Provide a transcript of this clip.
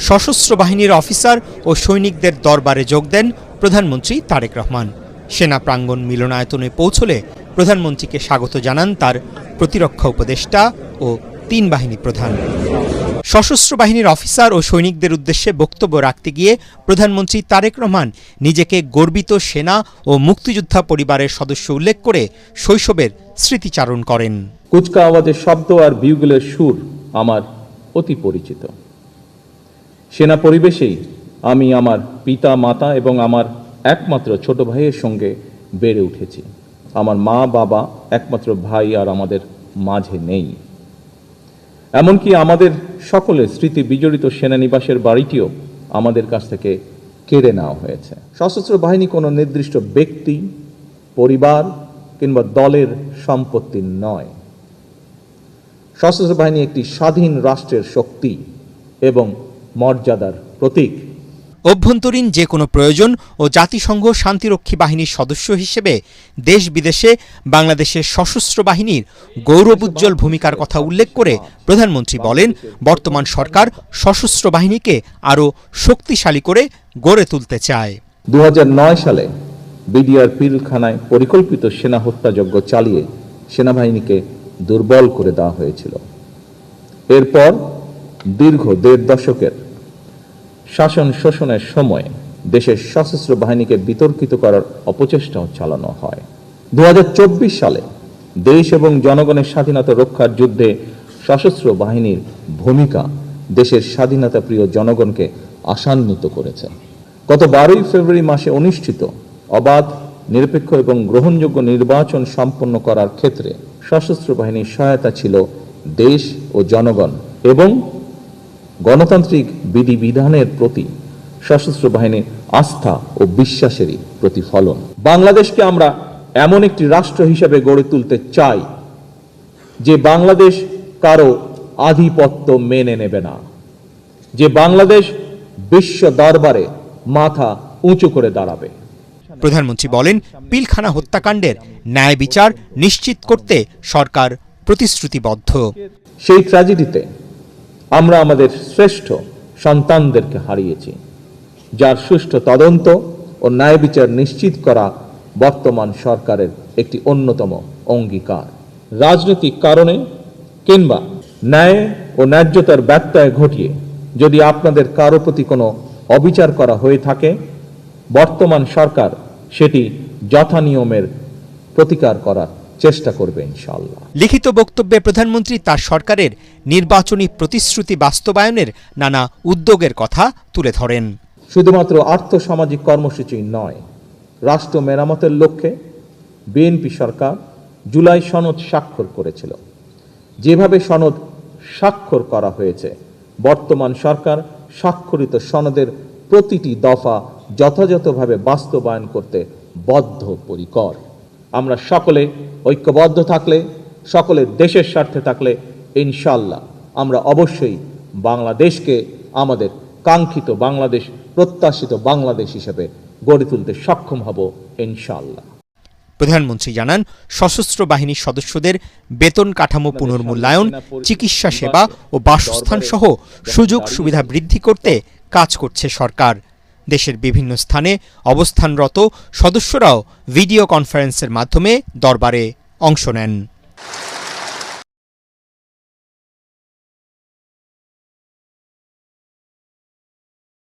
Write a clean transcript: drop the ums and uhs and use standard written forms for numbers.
সশস্ত্র বাহিনীর অফিসার ও সৈনিকদের দরবারে যোগ দেন প্রধানমন্ত্রী তারেক রহমান। সেনা প্রাঙ্গণ মিলনায়তনে পৌঁছলে প্রধানমন্ত্রীকে স্বাগত জানান তার প্রতিরক্ষা উপদেষ্টা ও ৩ বাহিনী প্রধান। সশস্ত্র বাহিনীর অফিসার ও সৈনিকদের উদ্দেশ্যে বক্তব্য রাখতে গিয়ে প্রধানমন্ত্রী তারেক রহমান নিজেকে গর্বিত সেনা ও মুক্তিযোদ্ধা পরিবারের সদস্য উল্লেখ করে শৈশবের স্মৃতিচারণ করেন। কুচকাওয়াজের শব্দ আর বিউগলের সুর আমার অতি পরিচিত। সেনা পরিবেশেই আমি আমার পিতা মাতা এবং আমার একমাত্র ছোট ভাইয়ের সঙ্গে বেড়ে উঠেছি। আমার মা বাবা একমাত্র ভাই আর আমাদের মাঝে নেই। এমনকি আমাদের সকলের স্মৃতি বিজড়িত সেনানিবাসের বাড়িটিও আমাদের কাছ থেকে কেড়ে নেওয়া হয়েছে। সশস্ত্র বাহিনী কোনো নির্দিষ্ট ব্যক্তি, পরিবার কিংবা দলের সম্পত্তি নয়। সশস্ত্র বাহিনী একটি স্বাধীন রাষ্ট্রের শক্তি এবং মর্যাদার প্রতীক। অভ্যন্তরীণ যে কোনো প্রয়োজন ও জাতিসংঘ শান্তিরক্ষী বাহিনীর সদস্য হিসেবে দেশ বিদেশে বাংলাদেশের সশস্ত্র বাহিনীর গৌরবোজ্জ্বল ভূমিকার কথা উল্লেখ করে প্রধানমন্ত্রী বলেন, বর্তমান সরকার সশস্ত্র বাহিনীকে আরও শক্তিশালী করে গড়ে তুলতে চায়। 2009 সালে বিডিআর পিলখানায় পরিকল্পিত সেনা হত্যাযজ্ঞ চালিয়ে সেনাবাহিনীকে দুর্বল করে দেওয়া হয়েছিল। এরপর দীর্ঘ 1.5 দশকের শাসন শোষণের সময় দেশের সশস্ত্র বাহিনীকে বিতর্কিত করার অপচেষ্টাও চালানো হয়। 2024 সালে দেশ এবং জনগণের স্বাধীনতা রক্ষার যুদ্ধে সশস্ত্র বাহিনীর ভূমিকা দেশের স্বাধীনতা প্রিয় জনগণকে আশান্বিত করেছে। গত 12 ফেব্রুয়ারি মাসে অনুষ্ঠিত অবাধ, নিরপেক্ষ এবং গ্রহণযোগ্য নির্বাচন সম্পন্ন করার ক্ষেত্রে সশস্ত্র বাহিনীর সহায়তা ছিল দেশ ও জনগণ এবং গণতান্ত্রিক বিধিবিধানের প্রতি সশস্ত্র বাহিনীর আস্থা ও বিশ্বাসেরই প্রতিফলন। বাংলাদেশকে আমরা এমন একটি রাষ্ট্র হিসেবে গড়ে তুলতে চাই যে বাংলাদেশ কারো আধিপত্য মেনে নেবে না, যে বাংলাদেশ বিশ্ব দরবারে মাথা উঁচু করে দাঁড়াবে। প্রধানমন্ত্রী বলেন, পিলখানা হত্যাকাণ্ডের ন্যায় বিচার নিশ্চিত করতে সরকার প্রতিশ্রুতিবদ্ধ। সেই ট্র্যাজেডিতে আমরা আমাদের শ্রেষ্ঠ সন্তানদেরকে হারিয়েছি, যার সুষ্ঠু তদন্ত ও ন্যায় বিচার নিশ্চিত করা বর্তমান সরকারের একটি অন্যতম অঙ্গীকার। রাজনৈতিক কারণে কিংবা ন্যায় ও ন্যায্যতার ব্যত্যয় ঘটিয়ে যদি আপনাদের কারো প্রতি কোনো অবিচার করা হয়ে থাকে, বর্তমান সরকার সেটি যথানিয়মের প্রতিকার করার চেষ্টা করবে ইনশাআল্লাহ। লিখিত বক্তব্যে প্রধানমন্ত্রী তার সরকারের নির্বাচনী প্রতিশ্রুতি বাস্তবায়নের নানা উদ্যোগের কথা তুলে ধরেন। শুধুমাত্র আর্থসামাজিক কর্মসূচি নয়, রাষ্ট্র মেরামতের লক্ষ্যে বিএনপি সরকার জুলাই সনদ স্বাক্ষর করেছিল। যেভাবে সনদ স্বাক্ষর করা হয়েছে, বর্তমান সরকার স্বাক্ষরিত সনদের প্রতিটি দফা যথাযথভাবে বাস্তবায়ন করতে বদ্ধপরিকর। আমরা সকলে ঐক্যবদ্ধ থাকলে, সকলে দেশের স্বার্থে থাকলে ইনশাআল্লাহ আমরা অবশ্যই বাংলাদেশকে আমাদের কাঙ্ক্ষিত বাংলাদেশ, প্রত্যাশিত বাংলাদেশ হিসেবে গড়ে তুলতে সক্ষম হব ইনশাআল্লাহ। প্রধানমন্ত্রী জানান, সশস্ত্র বাহিনীর সদস্যদের বেতন কাঠামো পুনর্মূল্যায়ন, চিকিৎসা সেবা ও বাসস্থান সহ সুযোগ সুবিধা বৃদ্ধি করতে কাজ করছে সরকার। দেশের বিভিন্ন স্থানে অবস্থানরত সদস্যরাও ভিডিও কনফারেন্সের মাধ্যমে দরবারে অংশ নেন।